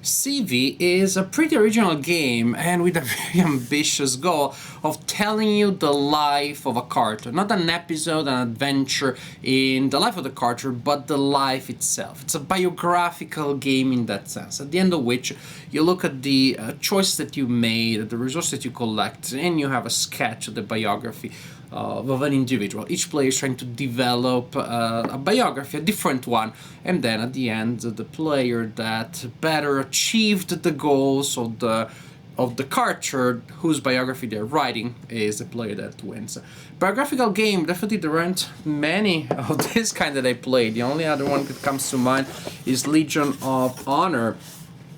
CV is a pretty original game and with a very ambitious goal of telling you the life of a character. Not an episode, an adventure in the life of the character, but the life itself. It's a biographical game in that sense, at the end of which you look at the choices that you made, the resources that you collect, and you have a sketch of the biography of an individual. Each player is trying to develop a biography, a different one, and then at the end, the player that better achieved the goals of the character whose biography they're writing is the player that wins. Biographical game, definitely there aren't many of this kind that I played. The only other one that comes to mind is Legion of Honor,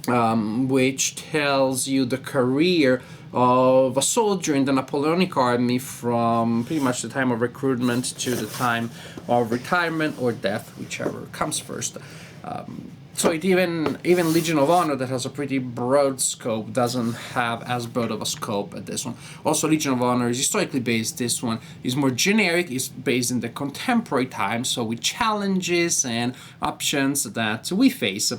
which tells you the career of a soldier in the Napoleonic army from pretty much the time of recruitment to the time of retirement or death, whichever comes first. So even Legion of Honor, that has a pretty broad scope, doesn't have as broad of a scope as this one. Also, Legion of Honor is historically based. This one is more generic. It's based in the contemporary time, so with challenges and options that we face.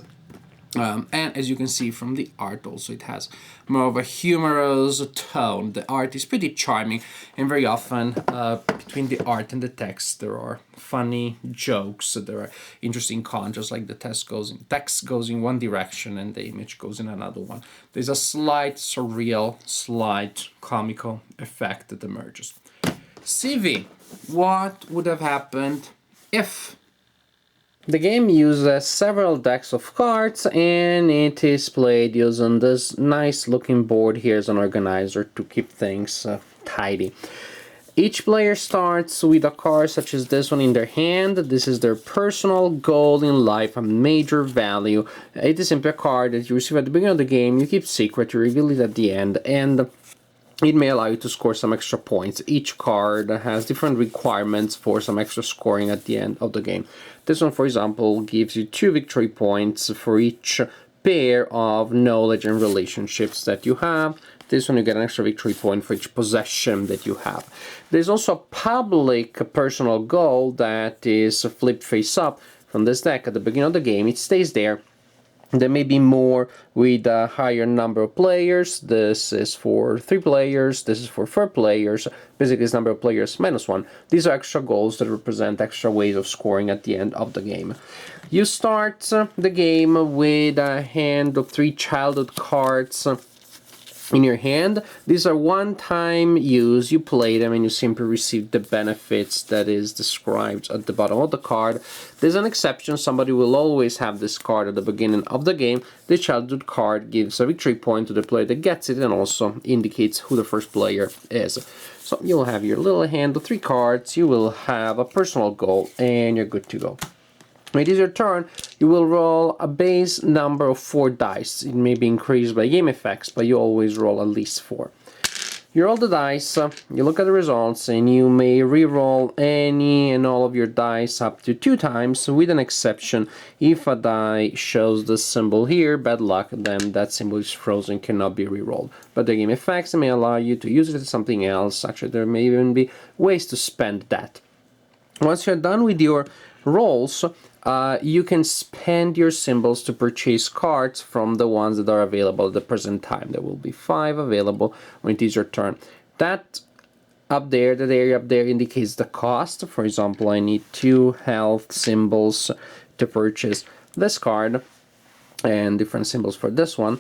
And as you can see from the art also, it has more of a humorous tone. The art is pretty charming, and very often between the art and the text there are funny jokes, there are interesting contrasts, like the text goes in one direction and the image goes in another one. There's a slight surreal, slight comical effect that emerges. CV, what would have happened if the game uses several decks of cards, and it is played using this nice looking board here as an organizer to keep things tidy. Each player starts with a card such as this one in their hand. This is their personal goal in life, a major value. It is simply a card that you receive at the beginning of the game, you keep secret, you reveal it at the end, and it may allow you to score some extra points. Each card has different requirements for some extra scoring at the end of the game. This one, for example, gives you 2 victory points for each pair of knowledge and relationships that you have. This one, you get an extra victory point for each possession that you have. There's also a public personal goal that is flipped face up from this deck at the beginning of the game. It stays there. There may be more with a higher number of players. This is for 3 players, this is for 4 players. Basically, it's number of players -1. These are extra goals that represent extra ways of scoring at the end of the game. You start the game with a hand of 3 childhood cards in your hand. These are one-time use. You play them and you simply receive the benefits that is described at the bottom of the card. There's an exception. Somebody will always have this card at the beginning of the game. The childhood card gives a victory point to the player that gets it and also indicates who the first player is. So you'll have your little hand of 3 cards. You will have a personal goal and you're good to go. When it is your turn, you will roll a base number of 4 dice. It may be increased by game effects, but you always roll at least 4. You roll the dice, you look at the results, and you may re-roll any and all of your dice up to 2 times, with an exception. If a die shows the symbol here, bad luck, then that symbol is frozen, cannot be re-rolled. But the game effects may allow you to use it as something else. Actually, there may even be ways to spend that. Once you're done with your rolls, you can spend your symbols to purchase cards from the ones that are available at the present time. There will be 5 available when it is your turn. That up there, that area up there indicates the cost. For example, I need 2 health symbols to purchase this card, and different symbols for this one.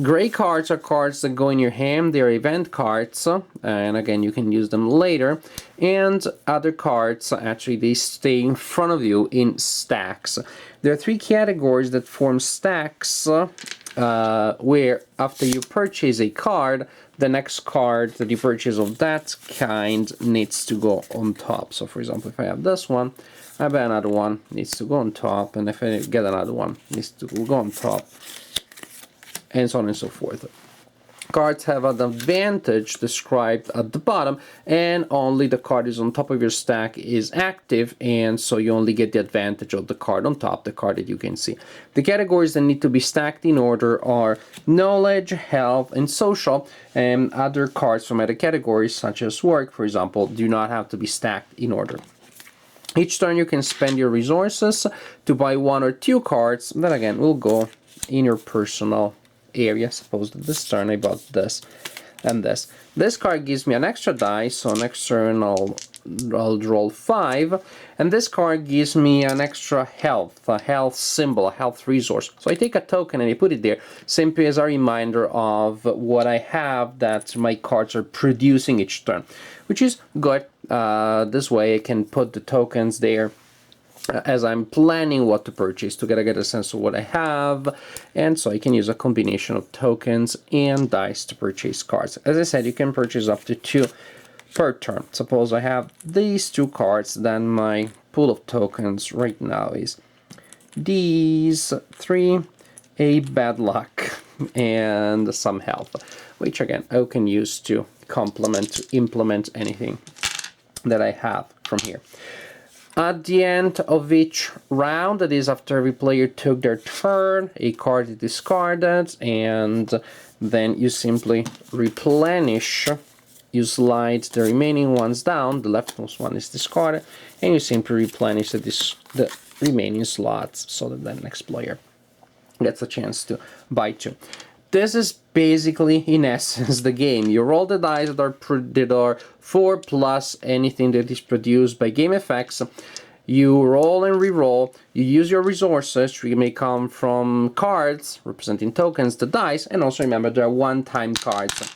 Gray cards are cards that go in your hand. They're event cards, and again, you can use them later. And other cards, actually, they stay in front of you in stacks. There are 3 categories that form stacks, where after you purchase a card, the next card that you purchase of that kind needs to go on top. So, for example, if I have this one, I buy another one, needs to go on top, and if I get another one, needs to go on top, and so on and so forth. Cards have an advantage described at the bottom, and only the card is on top of your stack is active, and so you only get the advantage of the card on top, the card that you can see. The categories that need to be stacked in order are knowledge, health, and social, and other cards from other categories, such as work, for example, do not have to be stacked in order. Each turn you can spend your resources to buy 1 or 2 cards that again will go in your personal area. Suppose that this turn I bought this and this. This card gives me an extra dice, so next turn I'll roll 5, and this card gives me an extra health, a health symbol, a health resource. So I take a token and I put it there simply as a reminder of what I have that my cards are producing each turn, which is good. This way I can put the tokens there as I'm planning what to purchase to get a sense of what I have, and so I can use a combination of tokens and dice to purchase cards. As I said, you can purchase up to 2 per turn. Suppose I have these 2 cards, then my pool of tokens right now is these 3, a bad luck, and some health, which again I can use to complement, to implement anything that I have from here. At the end of each round, that is after every player took their turn, a card is discarded, and then you simply replenish. You slide the remaining ones down, the leftmost one is discarded, and you simply replenish the remaining slots so that the next player gets a chance to buy 2. This is basically, in essence, the game. You roll the dice that are 4 plus anything that is produced by game effects. You roll and re-roll. You use your resources, which may come from cards representing tokens, the dice, and also remember there are one-time cards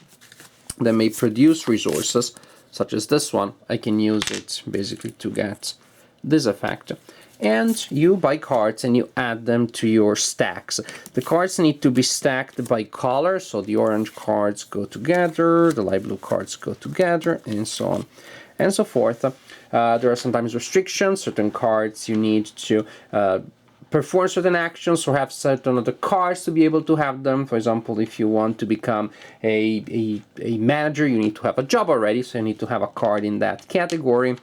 that may produce resources, such as this one. I can use it basically to get this effect. And you buy cards and you add them to your stacks. The cards need to be stacked by color, so the orange cards go together, the light blue cards go together, and so on and so forth. There are sometimes restrictions. Certain cards you need to perform certain actions or have certain other cards to be able to have them. For example, if you want to become a manager, you need to have a job already, so you need to have a card in that category.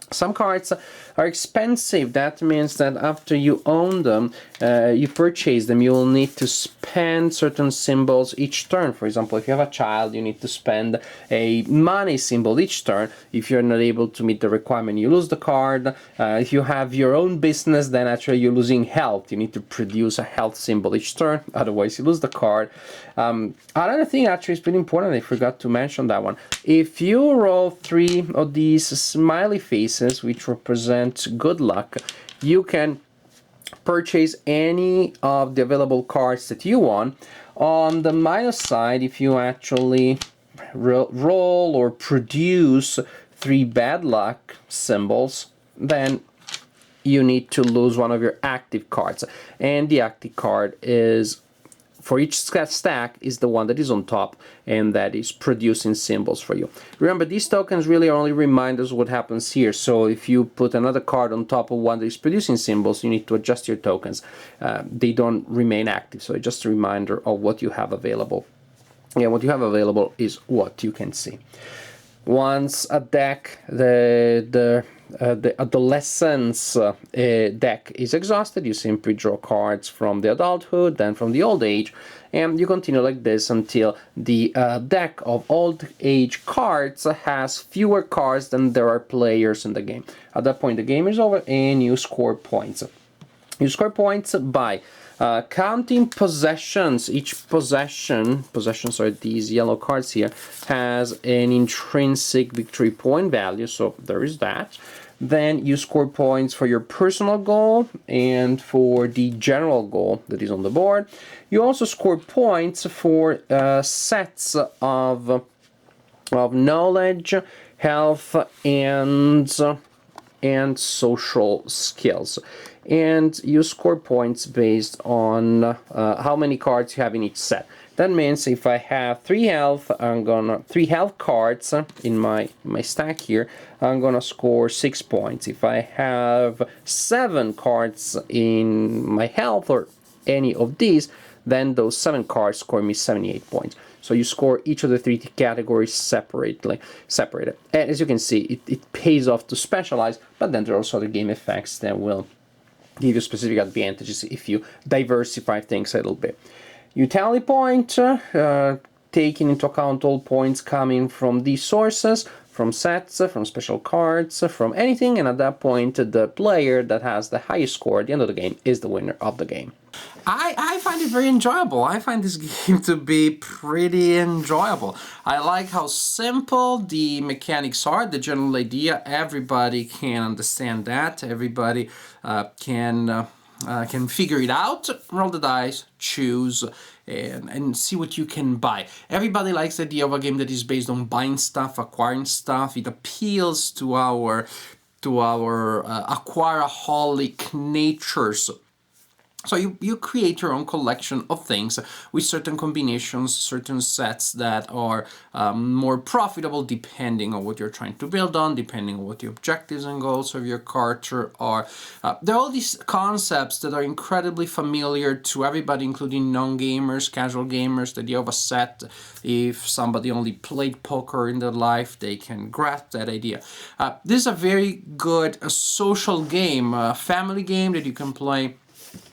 Some cards are expensive. That means that after you own them, you purchase them, you will need to spend certain symbols each turn. For example, if you have a child, you need to spend a money symbol each turn. If you're not able to meet the requirement, you lose the card. If you have your own business, then actually you're losing health. You need to produce a health symbol each turn, otherwise you lose the card. Another thing actually is pretty important, I forgot to mention that one. If you roll 3 of these smiley faces, which represent good luck, you can purchase any of the available cards that you want. On the minus side, if you actually roll or produce 3 bad luck symbols, then you need to lose one of your active cards, and the active card is, for each stack, is the one that is on top and that is producing symbols for you. Remember, these tokens really are only reminders of what happens here. So if you put another card on top of one that is producing symbols, you need to adjust your tokens. They don't remain active, so it's just a reminder of what you have available. And what you have available is what you can see. Once a deck, the adolescence deck is exhausted, you simply draw cards from the adulthood, then from the old age, and you continue like this until the deck of old age cards has fewer cards than there are players in the game. At that point, the game is over and you score points. You score points by counting possessions. Each possessions are these yellow cards here, has an intrinsic victory point value, so there is that. Then you score points for your personal goal and for the general goal that is on the board. You also score points for sets of knowledge, health, and social skills. And you score points based on how many cards you have in each set. That means if I have 3 health, 3 health cards in my stack here, I'm gonna score 6 points. If I have 7 cards in my health or any of these, then those 7 cards score me 78 points. So you score each of the 3 categories separated. And as you can see, it pays off to specialize, but then there are also the game effects that will give you specific advantages if you diversify things a little bit. You tally point, taking into account all points coming from these sources. from sets, from special cards, from anything, and at that point, the player that has the highest score at the end of the game is the winner of the game. I find it very enjoyable. I find this game to be pretty enjoyable. I like how simple the mechanics are, the general idea. Everybody can understand that. Everybody can figure it out. Roll the dice, choose, and see what you can buy. Everybody likes the idea of a game that is based on buying stuff, acquiring stuff. It appeals to our acquireaholic natures. So you create your own collection of things with certain combinations, certain sets that are more profitable depending on what you're trying to build on, depending on what the objectives and goals of your character are. There are all these concepts that are incredibly familiar to everybody, including non-gamers, casual gamers. The idea of a set, if somebody only played poker in their life, they can grasp that idea. This is a very good social game, a family game that you can play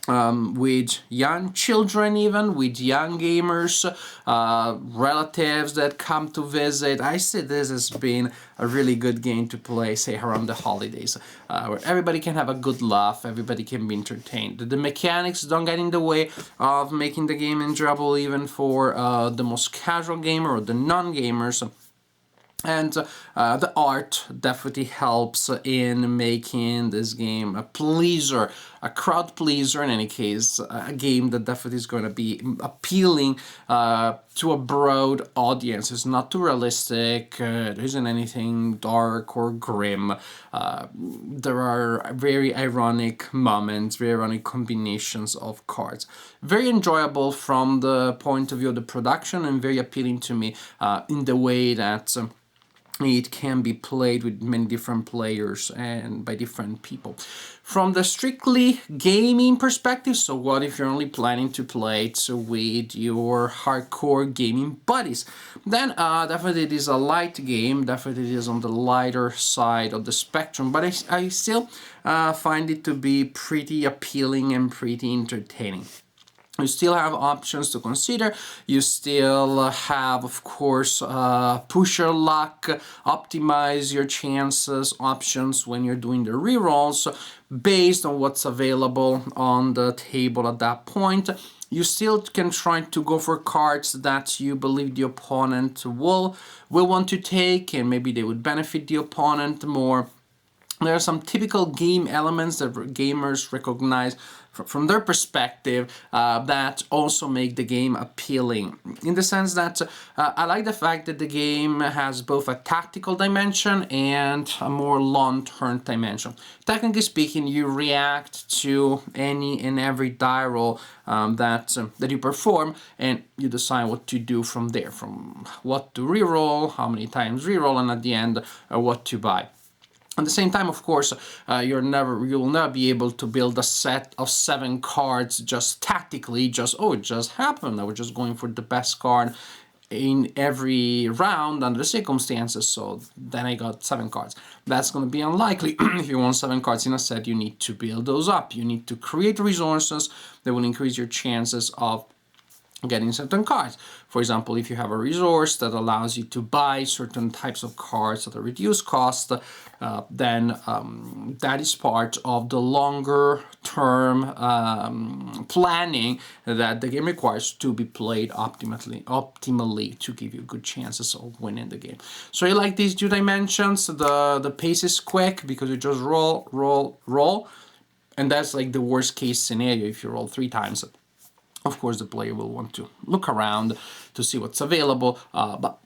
with young children, even with young gamers, relatives that come to visit. I see this as being a really good game to play, say, around the holidays, where everybody can have a good laugh, everybody can be entertained. The mechanics don't get in the way of making the game enjoyable, even for the most casual gamer or the non-gamers. And the art definitely helps in making this game a pleaser, a crowd pleaser in any case, a game that definitely is going to be appealing to a broad audience. It's not too realistic, there isn't anything dark or grim. There are very ironic moments, very ironic combinations of cards. Very enjoyable from the point of view of the production and very appealing to me in the way that it can be played with many different players and by different people. From the strictly gaming perspective, so what if you're only planning to play it with your hardcore gaming buddies? Then definitely it is a light game, definitely it is on the lighter side of the spectrum, but I still find it to be pretty appealing and pretty entertaining. You still have options to consider. You still have, of course, push your luck, optimize your chances options when you're doing the rerolls based on what's available on the table at that point. You still can try to go for cards that you believe the opponent will want to take, and maybe they would benefit the opponent more. There are some typical game elements that gamers recognize from their perspective that also make the game appealing. In the sense that I like the fact that the game has both a tactical dimension and a more long-term dimension. Technically speaking, you react to any and every die roll that you perform, and you decide what to do from there, from what to reroll, how many times reroll, and at the end what to buy. At the same time, of course, you will never be able to build a set of 7 cards just tactically, it just happened. I was just going for the best card in every round under the circumstances, so then I got 7 cards. That's going to be unlikely. If you want 7 cards in a set, you need to build those up. You need to create resources that will increase your chances of getting certain cards. For example, if you have a resource that allows you to buy certain types of cards at a reduced cost, then that is part of the longer term planning that the game requires to be played optimally to give you good chances of winning the game. So I like these 2 dimensions. The pace is quick because you just roll, and that's like the worst case scenario if you roll 3 times. Of course, the player will want to look around to see what's available, but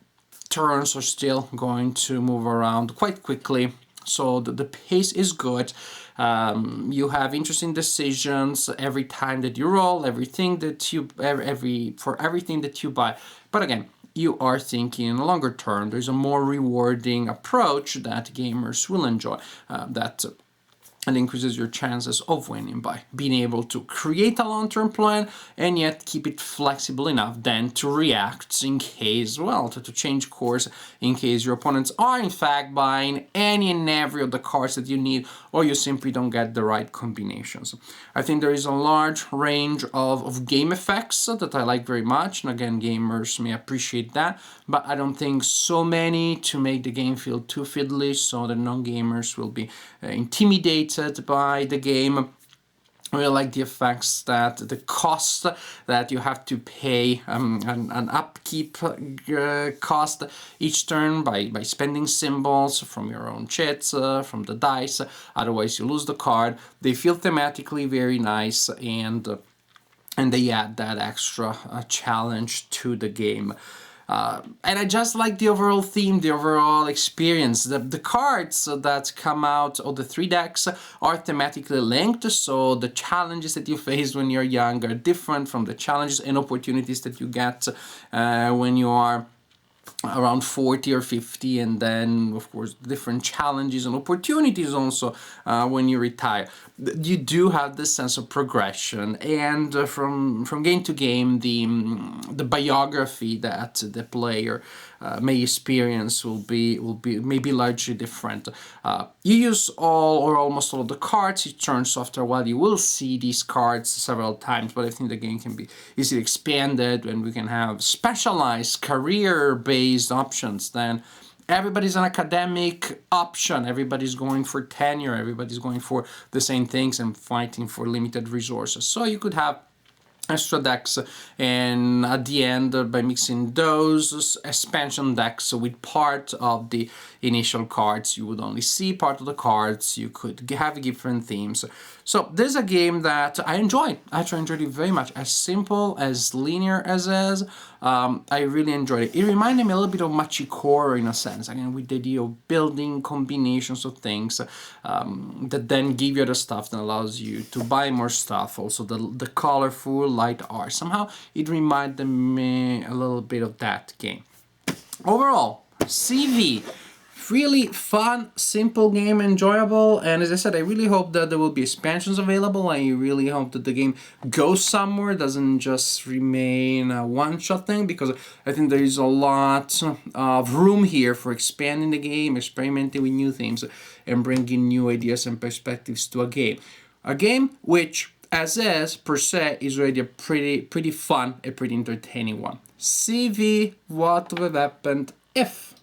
turns are still going to move around quite quickly. So the pace is good. You have interesting decisions every time that you roll, for everything that you buy. But again, you are thinking in the longer term. There's a more rewarding approach that gamers will enjoy. That and increases your chances of winning by being able to create a long-term plan and yet keep it flexible enough then to react in case, well, to change course in case your opponents are in fact buying any and every of the cards that you need, or you simply don't get the right combinations. I think there is a large range of game effects that I like very much, and again, gamers may appreciate that, but I don't think so many to make the game feel too fiddly, so the non-gamers will be intimidated by the game. I really like the effects that the cost that you have to pay, an upkeep cost each turn by spending symbols from your own chits, from the dice, otherwise you lose the card. They feel thematically very nice, and they add that extra challenge to the game. And I just like the overall theme, the overall experience. The cards that come out of the 3 decks are thematically linked, so the challenges that you face when you're young are different from the challenges and opportunities that you get when you are around 40 or 50, and then of course different challenges and opportunities also when you retire. You do have this sense of progression, and from game to game, the biography that the player may experience will be maybe largely different. You use all or almost all of the cards each turn, so after a while you will see these cards several times, but I think the game can be easily expanded when we can have specialized career-based options. Then everybody's an academic option, everybody's going for tenure, everybody's going for the same things and fighting for limited resources. So you could have extra decks, and at the end, by mixing those expansion decks with part of the initial cards, you would only see part of the cards, you could have different themes. So this is a game that I enjoyed. I actually enjoyed it very much. As simple, as linear as is, I really enjoyed it. It reminded me a little bit of Machikoro in a sense, again with the idea of building combinations of things that then give you the stuff that allows you to buy more stuff. Also the colorful light art. Somehow it reminded me a little bit of that game. Overall, CV. Really fun, simple game, enjoyable, and as I said, I really hope that there will be expansions available. I really hope that the game goes somewhere, doesn't just remain a one-shot thing, because I think there is a lot of room here for expanding the game, experimenting with new things, and bringing new ideas and perspectives to a game. A game which, as is, per se, is already a pretty fun, a pretty entertaining one. CV, what would have happened if?